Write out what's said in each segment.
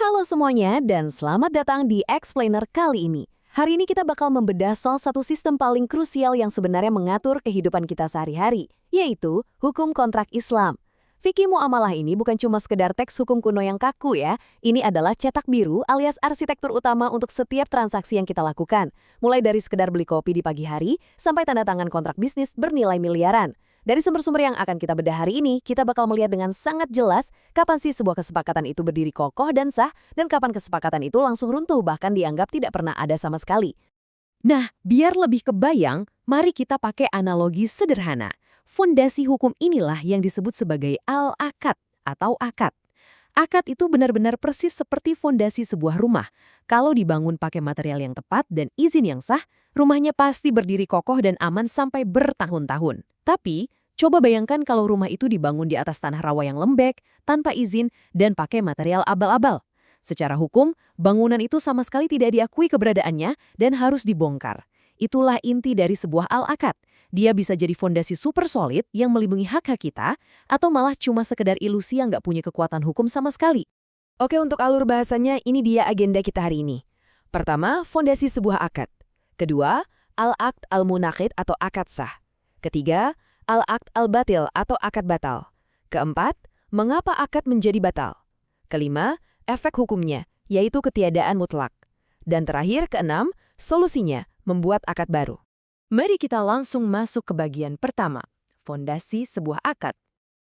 Halo semuanya dan selamat datang di Explainer kali ini. Hari ini kita bakal membedah salah satu sistem paling krusial yang sebenarnya mengatur kehidupan kita sehari-hari, yaitu hukum kontrak Islam. Fikih muamalah ini bukan cuma sekedar teks hukum kuno yang kaku ya, ini adalah cetak biru alias arsitektur utama untuk setiap transaksi yang kita lakukan. Mulai dari sekedar beli kopi di pagi hari, sampai tanda tangan kontrak bisnis bernilai miliaran. Dari sumber-sumber yang akan kita bedah hari ini, kita bakal melihat dengan sangat jelas kapan sih sebuah kesepakatan itu berdiri kokoh dan sah, dan kapan kesepakatan itu langsung runtuh bahkan dianggap tidak pernah ada sama sekali. Nah, biar lebih kebayang, mari kita pakai analogi sederhana. Fondasi hukum inilah yang disebut sebagai al-akad atau akad. Akad itu benar-benar persis seperti fondasi sebuah rumah. Kalau dibangun pakai material yang tepat dan izin yang sah, rumahnya pasti berdiri kokoh dan aman sampai bertahun-tahun. Tapi, coba bayangkan kalau rumah itu dibangun di atas tanah rawa yang lembek, tanpa izin, dan pakai material abal-abal. Secara hukum, bangunan itu sama sekali tidak diakui keberadaannya dan harus dibongkar. Itulah inti dari sebuah al-akad. Dia bisa jadi fondasi super solid yang melindungi hak-hak kita, atau malah cuma sekedar ilusi yang nggak punya kekuatan hukum sama sekali. Oke, untuk alur bahasanya, ini dia agenda kita hari ini. Pertama, fondasi sebuah akad. Kedua, al-aqd al-munaqid atau akad sah. Ketiga, al-aqd al-batil atau akad batal. Keempat, mengapa akad menjadi batal. Kelima, efek hukumnya, yaitu ketiadaan mutlak. Dan terakhir, keenam, solusinya, membuat akad baru. Mari kita langsung masuk ke bagian pertama, fondasi sebuah akad.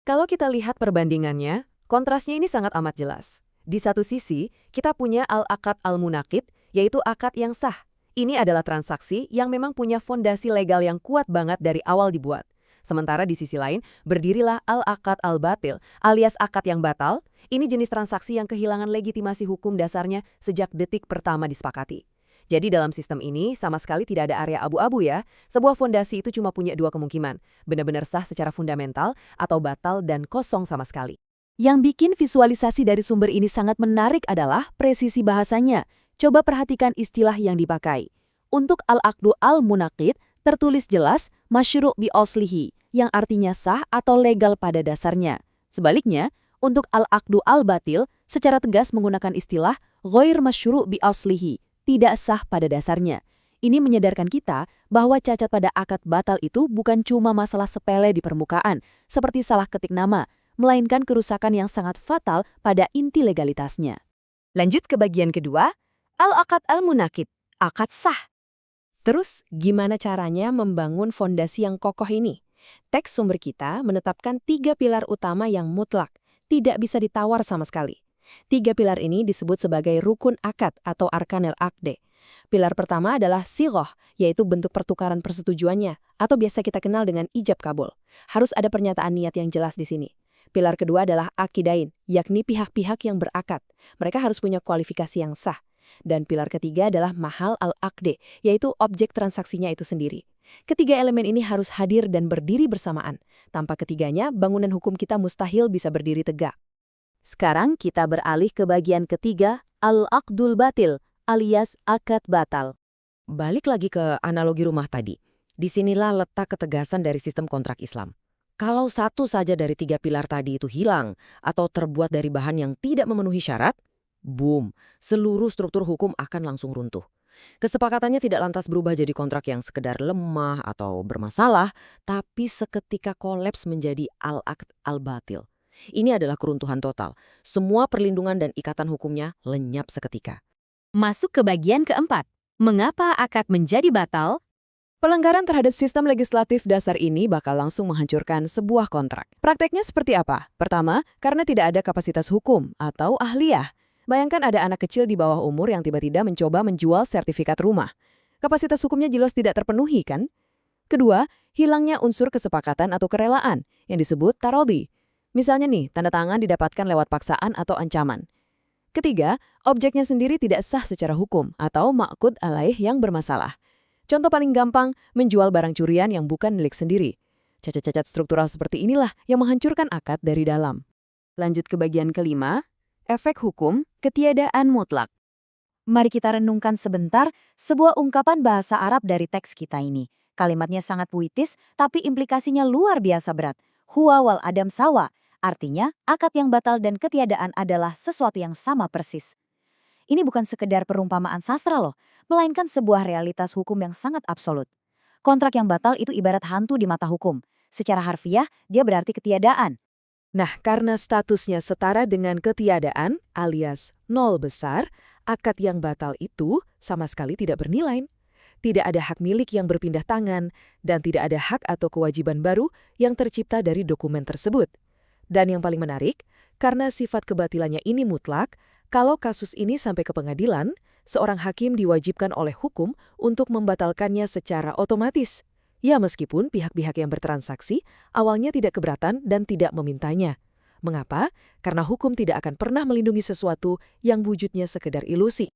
Kalau kita lihat perbandingannya, kontrasnya ini sangat amat jelas. Di satu sisi, kita punya al-aqd al-munaqid, yaitu akad yang sah. Ini adalah transaksi yang memang punya fondasi legal yang kuat banget dari awal dibuat. Sementara di sisi lain, berdirilah al-aqd al-batil, alias akad yang batal. Ini jenis transaksi yang kehilangan legitimasi hukum dasarnya sejak detik pertama disepakati. Jadi dalam sistem ini sama sekali tidak ada area abu-abu ya. Sebuah fondasi itu cuma punya dua kemungkinan, benar-benar sah secara fundamental atau batal dan kosong sama sekali. Yang bikin visualisasi dari sumber ini sangat menarik adalah presisi bahasanya. Coba perhatikan istilah yang dipakai. Untuk al-aqdu al-munaqid tertulis jelas masyru' bi aslihi, yang artinya sah atau legal pada dasarnya. Sebaliknya, untuk al-aqdu al-batil secara tegas menggunakan istilah ghair masyru' bi aslihi, tidak sah pada dasarnya. Ini menyadarkan kita bahwa cacat pada akad batal itu bukan cuma masalah sepele di permukaan, seperti salah ketik nama, melainkan kerusakan yang sangat fatal pada inti legalitasnya. Lanjut ke bagian kedua, al-aqd al-munaqid, akad sah. Terus, gimana caranya membangun fondasi yang kokoh ini? Teks sumber kita menetapkan 3 pilar utama yang mutlak, tidak bisa ditawar sama sekali. 3 pilar ini disebut sebagai rukun akad atau arkanil aqde. Pilar pertama adalah sighah, yaitu bentuk pertukaran persetujuannya, atau biasa kita kenal dengan ijab kabul. Harus ada pernyataan niat yang jelas di sini. Pilar kedua adalah akidain, yakni pihak-pihak yang berakad. Mereka harus punya kualifikasi yang sah. Dan pilar ketiga adalah mahal al-aqde, yaitu objek transaksinya itu sendiri. Ketiga elemen ini harus hadir dan berdiri bersamaan. Tanpa ketiganya, bangunan hukum kita mustahil bisa berdiri tegak. Sekarang kita beralih ke bagian ketiga, al-aqdul batil, alias akad batal. Balik lagi ke analogi rumah tadi. Disinilah letak ketegasan dari sistem kontrak Islam. Kalau satu saja dari 3 pilar tadi itu hilang, atau terbuat dari bahan yang tidak memenuhi syarat, boom, seluruh struktur hukum akan langsung runtuh. Kesepakatannya tidak lantas berubah jadi kontrak yang sekedar lemah atau bermasalah, tapi seketika kolaps menjadi al-aqd al-batil. Ini adalah keruntuhan total. Semua perlindungan dan ikatan hukumnya lenyap seketika. Masuk ke bagian keempat. Mengapa akad menjadi batal? Pelanggaran terhadap sistem legislatif dasar ini bakal langsung menghancurkan sebuah kontrak. Prakteknya seperti apa? Pertama, karena tidak ada kapasitas hukum atau ahliyah. Bayangkan ada anak kecil di bawah umur yang tiba-tiba mencoba menjual sertifikat rumah. Kapasitas hukumnya jelas tidak terpenuhi, kan? Kedua, hilangnya unsur kesepakatan atau kerelaan yang disebut tarodhi. Misalnya nih, tanda tangan didapatkan lewat paksaan atau ancaman. Ketiga, objeknya sendiri tidak sah secara hukum atau ma'qud alaih yang bermasalah. Contoh paling gampang, menjual barang curian yang bukan milik sendiri. Cacat-cacat struktural seperti inilah yang menghancurkan akad dari dalam. Lanjut ke bagian kelima, efek hukum, ketiadaan mutlak. Mari kita renungkan sebentar sebuah ungkapan bahasa Arab dari teks kita ini. Kalimatnya sangat puitis, tapi implikasinya luar biasa berat. Huwa wal adam sawa, Artinya, akad yang batal dan ketiadaan adalah sesuatu yang sama persis. Ini bukan sekedar perumpamaan sastra loh, melainkan sebuah realitas hukum yang sangat absolut. Kontrak yang batal itu ibarat hantu di mata hukum. Secara harfiah, dia berarti ketiadaan. Nah, karena statusnya setara dengan ketiadaan alias nol besar, akad yang batal itu sama sekali tidak bernilai. Tidak ada hak milik yang berpindah tangan, dan tidak ada hak atau kewajiban baru yang tercipta dari dokumen tersebut. Dan yang paling menarik, karena sifat kebatilannya ini mutlak, kalau kasus ini sampai ke pengadilan, seorang hakim diwajibkan oleh hukum untuk membatalkannya secara otomatis. Ya, meskipun pihak-pihak yang bertransaksi awalnya tidak keberatan dan tidak memintanya. Mengapa? Karena hukum tidak akan pernah melindungi sesuatu yang wujudnya sekedar ilusi.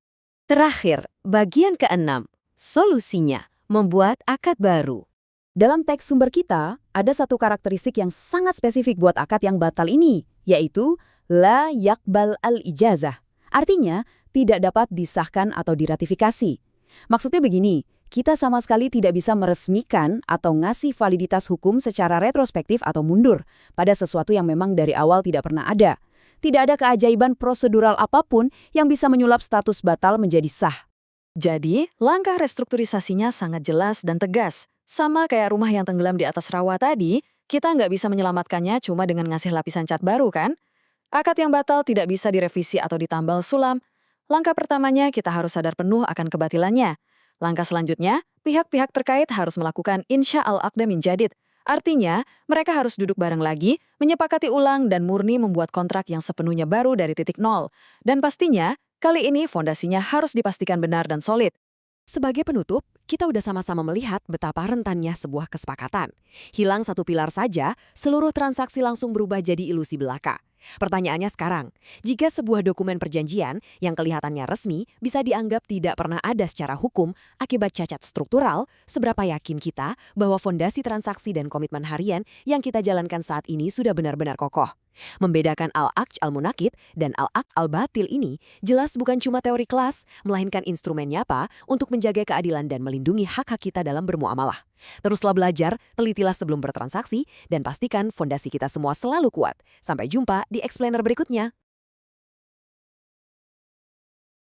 Terakhir, bagian ke-6, solusinya, membuat akad baru. Dalam teks sumber kita, ada satu karakteristik yang sangat spesifik buat akad yang batal ini, yaitu la yakbal al-ijazah. Artinya, tidak dapat disahkan atau diratifikasi. Maksudnya begini, kita sama sekali tidak bisa meresmikan atau ngasih validitas hukum secara retrospektif atau mundur pada sesuatu yang memang dari awal tidak pernah ada. Tidak ada keajaiban prosedural apapun yang bisa menyulap status batal menjadi sah. Jadi, langkah restrukturisasinya sangat jelas dan tegas. Sama kayak rumah yang tenggelam di atas rawa tadi, kita nggak bisa menyelamatkannya cuma dengan ngasih lapisan cat baru kan? Akad yang batal tidak bisa direvisi atau ditambal sulam. Langkah pertamanya kita harus sadar penuh akan kebatilannya. Langkah selanjutnya, pihak-pihak terkait harus melakukan insya al-aqda min jadid. Artinya, mereka harus duduk bareng lagi, menyepakati ulang dan murni membuat kontrak yang sepenuhnya baru dari titik nol. Dan pastinya, kali ini fondasinya harus dipastikan benar dan solid. Sebagai penutup, kita udah sama-sama melihat betapa rentannya sebuah kesepakatan. Hilang satu pilar saja, seluruh transaksi langsung berubah jadi ilusi belaka. Pertanyaannya sekarang, jika sebuah dokumen perjanjian yang kelihatannya resmi bisa dianggap tidak pernah ada secara hukum akibat cacat struktural, seberapa yakin kita bahwa fondasi transaksi dan komitmen harian yang kita jalankan saat ini sudah benar-benar kokoh? Membedakan al-aqd al-munaqid dan al-aqd al-batil ini jelas bukan cuma teori kelas, melainkan instrumen nyata untuk menjaga keadilan dan melindungi hak-hak kita dalam bermuamalah. Teruslah belajar, telitilah sebelum bertransaksi, dan pastikan fondasi kita semua selalu kuat. Sampai jumpa di explainer berikutnya.